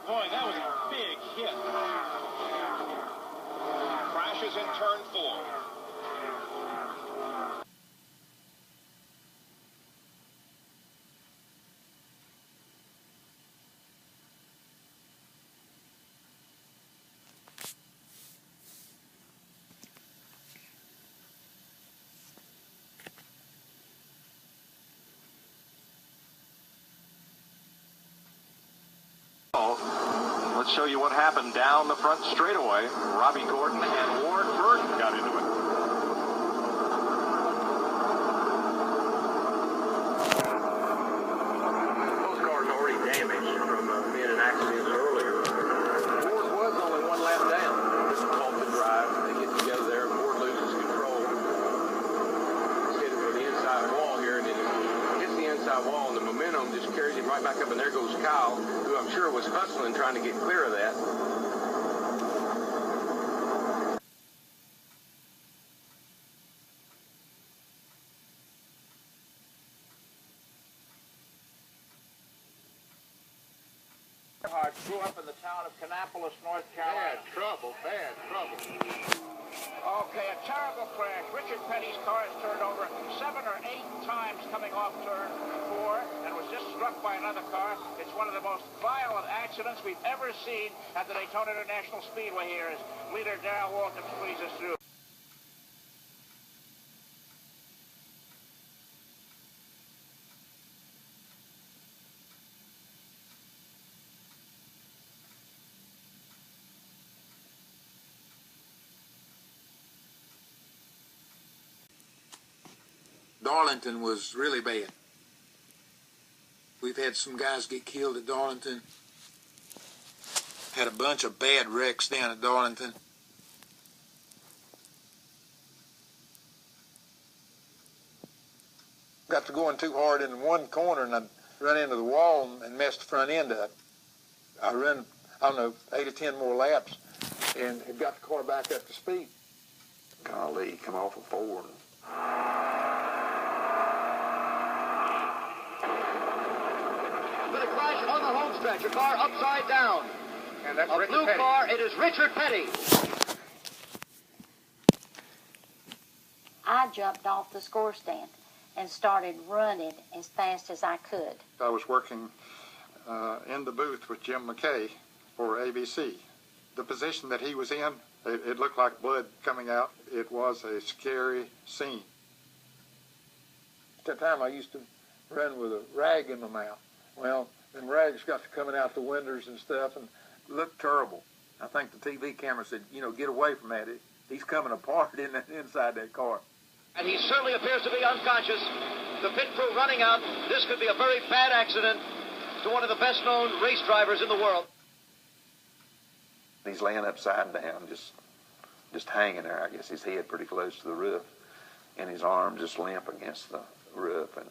Boy, that was a big hit. Crashes in turn 4. Let's show you what happened down the front straightaway. Robbie Gordon and Ward Burton got into it. Those cars are already damaged from being in accidents earlier. Ward was only one lap down. Off the drive, they get together there. Ward loses control. He's hitting with the inside wall here, and it hits the inside wall, and the momentum just carries him right back up, and there goes Kyle, who I'm sure was hustling, trying to get clear of that. I grew up in the town of Kannapolis, North Carolina. Bad trouble. Okay, a terrible crash. Richard Petty's car is turned over 7 or 8 times coming off turn 4 and was just struck by another car. It's one of the most violent accidents we've ever seen at the Daytona International Speedway here as leader Darrell Walton pleads us through. Darlington was really bad. We've had some guys get killed at Darlington. Had a bunch of bad wrecks down at Darlington. Got to going too hard in one corner and I run into the wall and messed the front end up. I run, I don't know, 8 or 10 more laps and had got the car back up to speed. Golly, come off of 4. With a crash on the home stretch, a car upside down. And that's a Richard blue Petty. car, it is Richard Petty. I jumped off the score stand and started running as fast as I could. I was working in the booth with Jim McKay for ABC. The position that he was in, it looked like blood coming out. It was a scary scene. At that time, I used to run with a rag in my mouth. Well, them rags got to coming out the windows and stuff and looked terrible. I think the TV camera said, you know, get away from that. He's coming apart inside that car. And he certainly appears to be unconscious. The pit crew running out. This could be a very bad accident to one of the best-known race drivers in the world. He's laying upside down, just hanging there. I guess his head pretty close to the roof, and his arm just limp against the roof. And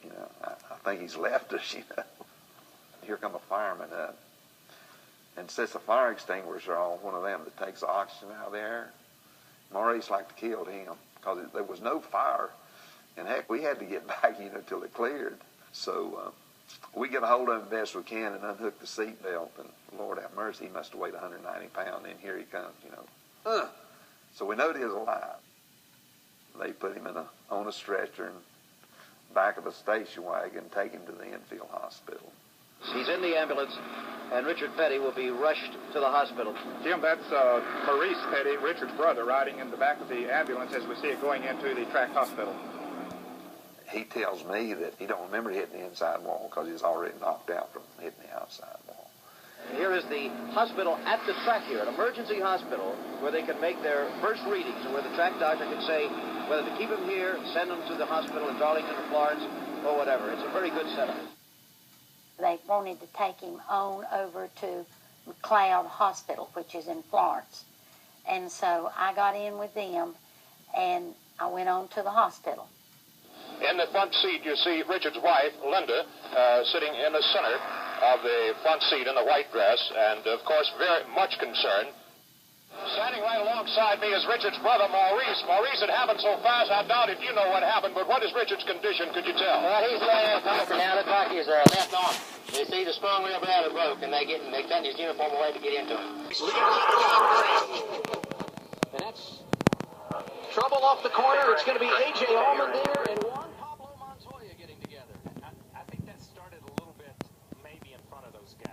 you know, I think he's left us. You know, here come a fireman up, and sets a fire extinguisher on one of them that takes the oxygen out of the air. Maurice like to kill him because there was no fire, and heck, we had to get back, you know, till it cleared. So we get a hold of him best we can and unhook the seat belt, and Lord have mercy, he must have weighed 190 pounds, and here he comes, you know. So we know he is alive. They put him on a stretcher and back of a station wagon, take him to the infield hospital. He's in the ambulance, and Richard Petty will be rushed to the hospital. Jim, that's Maurice Petty, Richard's brother, riding in the back of the ambulance as we see it going into the track hospital. He tells me that he don't remember hitting the inside wall because he's already knocked out from hitting the outside wall. Here is the hospital at the track here, an emergency hospital where they can make their first readings and where the track doctor can say whether to keep him here, send him to the hospital in Darlington or Florence, or whatever. It's a very good setup. They wanted to take him on over to McLeod Hospital, which is in Florence. And so I got in with them, and I went on to the hospital. In the front seat, you see Richard's wife, Linda, sitting in the center of the front seat in the white dress, and, of course, very much concerned. Standing right alongside me is Richard's brother, Maurice. Maurice, it happened so fast, I doubt if you know what happened, but what is Richard's condition, could you tell? Well, he's laying on top now. Looks like his left arm. You see the sprung rib rather broke, and they cutting his uniform away to get into him. And that's trouble off the corner. It's going to be A.J. Allman there and Juan Pablo Montoya getting together. I think that started a little bit maybe in front of those guys.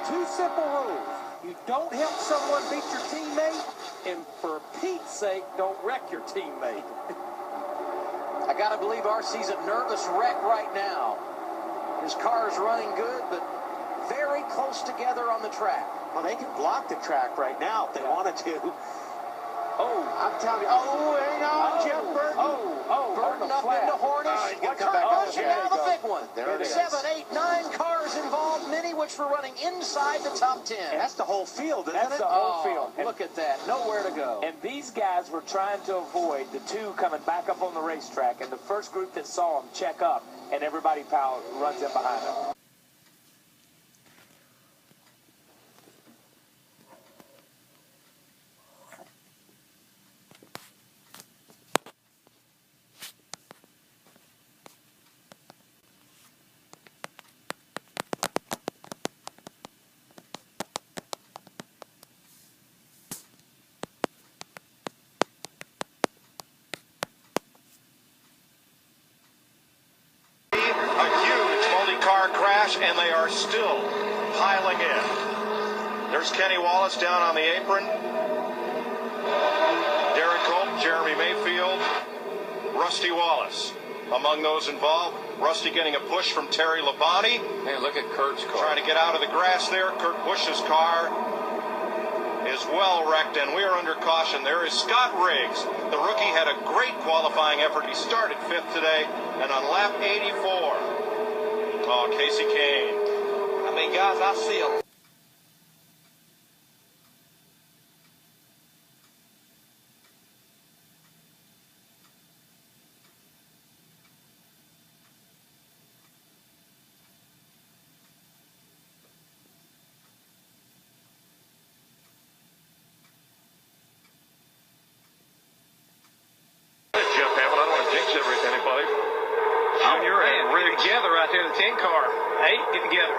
Two simple rules. You don't help someone beat your teammate, and for Pete's sake, don't wreck your teammate. I got to believe RC's a nervous wreck right now. His car is running good, but very close together on the track. Well, they can block the track right now if they wanted to. Oh, I'm telling you. Oh, hang on, Jeff Burton. Burton up into Hornish. What car goes Now the big one. There it is. 7, 8, 9 cars involved, many which were running inside the top 10. That's the whole field, isn't it? That's the whole field. Look at that. Nowhere to go. And these guys were trying to avoid the two coming back up on the racetrack, and the first group that saw them check up, and everybody runs in behind them. Car crash, and they are still piling in. There's Kenny Wallace down on the apron. Derek Cope, Jeremy Mayfield, Rusty Wallace among those involved. Rusty getting a push from Terry Labonte. Hey, look at Kurt's car. Trying to get out of the grass there. Kurt Busch's car is well wrecked, and we are under caution. There is Scott Riggs. The rookie had a great qualifying effort. He started 5th today, and on lap 84. Oh, Casey Kane. I mean, guys, I see him. Jeff Hammond, I don't want to jinx anybody. Junior and Riggs Together right there, the 10 car. 8, get together.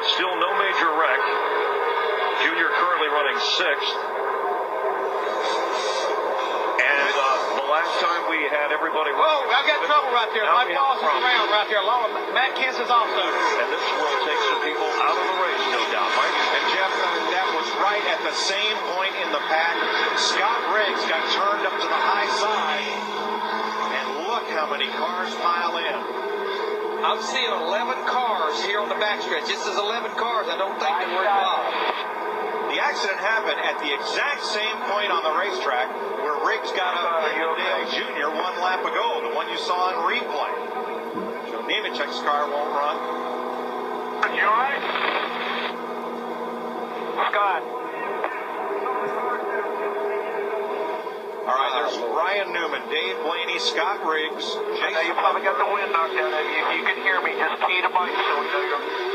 but still no major wreck. Junior currently running 6th. And the last time we had everybody... Whoa, I've got trouble right there. My boss is around right there, along with Matt Kenseth's also. And this will take some people out of the race, no doubt, Mike. And Jeff, that was right at the same point in the pack. Scott Riggs got turned up to the high side. And look how many cars pile in. I'm seeing 11 cars here on the backstretch. This is 11 cars. I don't think they were involved. The accident happened at the exact same point on the racetrack where Riggs got up in Dale Jr. 1 lap ago, the one you saw on replay. So Nemechek's car won't run. You all right? Scott. All right, there's Ryan Newman, Dave Blaney, Scott Riggs. Now you probably got the wind knocked out of you. If you can hear me, just key to bike so we know you're...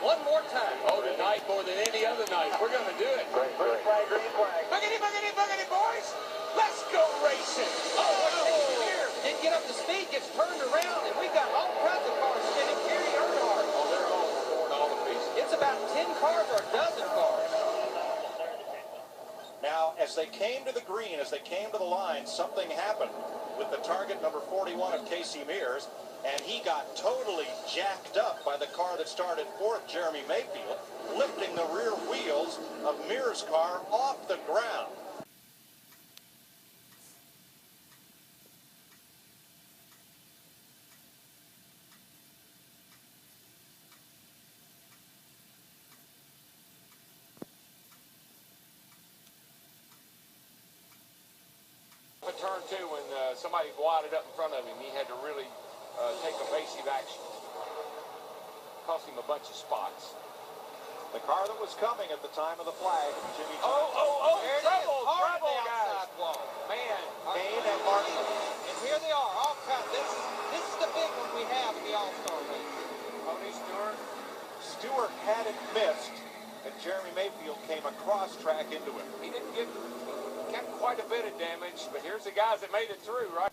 One more time. Oh, tonight more than any other night. We're going to do it. Green flag, green flag. Boogity, boogity, boogity, boys. Let's go racing. Oh, here. Didn't get up to speed, gets turned around, and we got all kinds of cars spinning. Gary Earnhardt. Oh, they're all torn all to pieces. It's about 10 cars or a dozen cars. Now, as they came to the green, as they came to the line, something happened with the target number 41 of Casey Mears, and he got totally jacked up by the car that started fourth, Jeremy Mayfield, lifting the rear wheels of Mears' car off the ground. Turn two when somebody wadded up in front of him. He had to really take evasive action. Cost him a bunch of spots. The car that was coming at the time of the flag, Jimmy Oh, trouble, guys. Wall. Man. Kane and Martin. And here they are, all cut. This is the big one we have in the All-Star race. Tony Stewart. Stewart had it missed, and Jeremy Mayfield came across track into him. He didn't get kept quite a bit of damage, but here's the guys that made it through, right?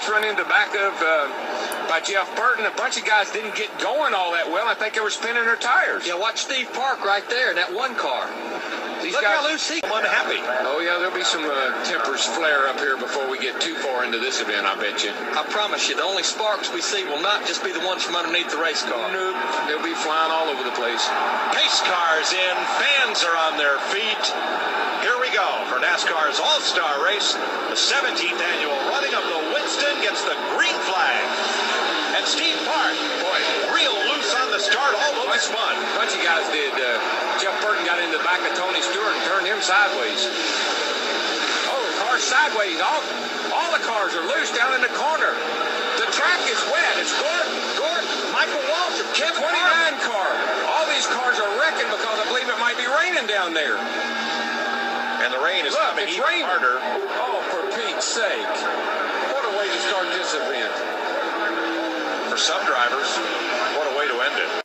Run into back of by Jeff Burton. A bunch of guys didn't get going all that well. I think they were spinning their tires. Yeah, watch Steve Park right there in that one car. These Look guys, how loose he... I'm unhappy. Oh, yeah, there'll be some tempers flare up here before we get too far into this event, I bet you. I promise you, the only sparks we see will not just be the ones from underneath the race car. Nope, they'll be flying all over the place. Pace cars in, fans are on their feet. Here we go for NASCAR's All-Star Race. The 17th annual running of the Winston gets the green flag. And Steve Park, boy, real loose on the start, almost spun. A bunch of guys did. Jeff Burton got in the back of Tony Stewart and turned him sideways. Oh, the car's sideways. All the cars are loose down in the corner. The track is wet. It's Gordon, Michael Waltrip, Kevin 29 car. All these cars are wrecking because I believe it might be raining down there. And the rain is coming even harder. Oh, for Pete's sake. What a way to start this event. For some drivers, what a way to end it.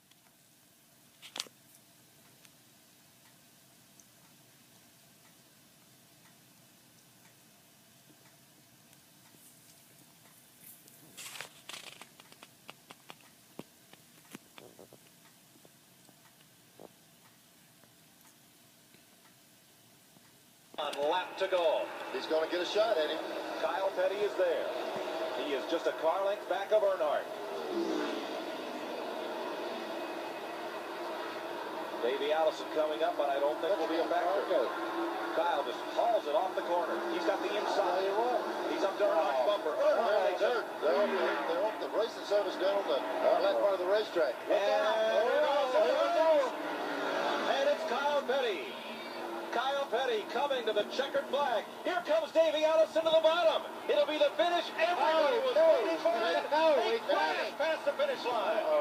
Lap to go. He's going to get a shot at him. Kyle Petty is there. He is just a car length back of Earnhardt. Davey Allison coming up, but I don't think will be a factor. Kyle just hauls it off the corner. He's got the inside. He's up to Earnhardt's bumper. They're off the racing service down on the left part of the racetrack. And coming to the checkered flag. Here comes Davey Allison to the bottom. It'll be the finish everybody was waiting for. He crashed past the finish line.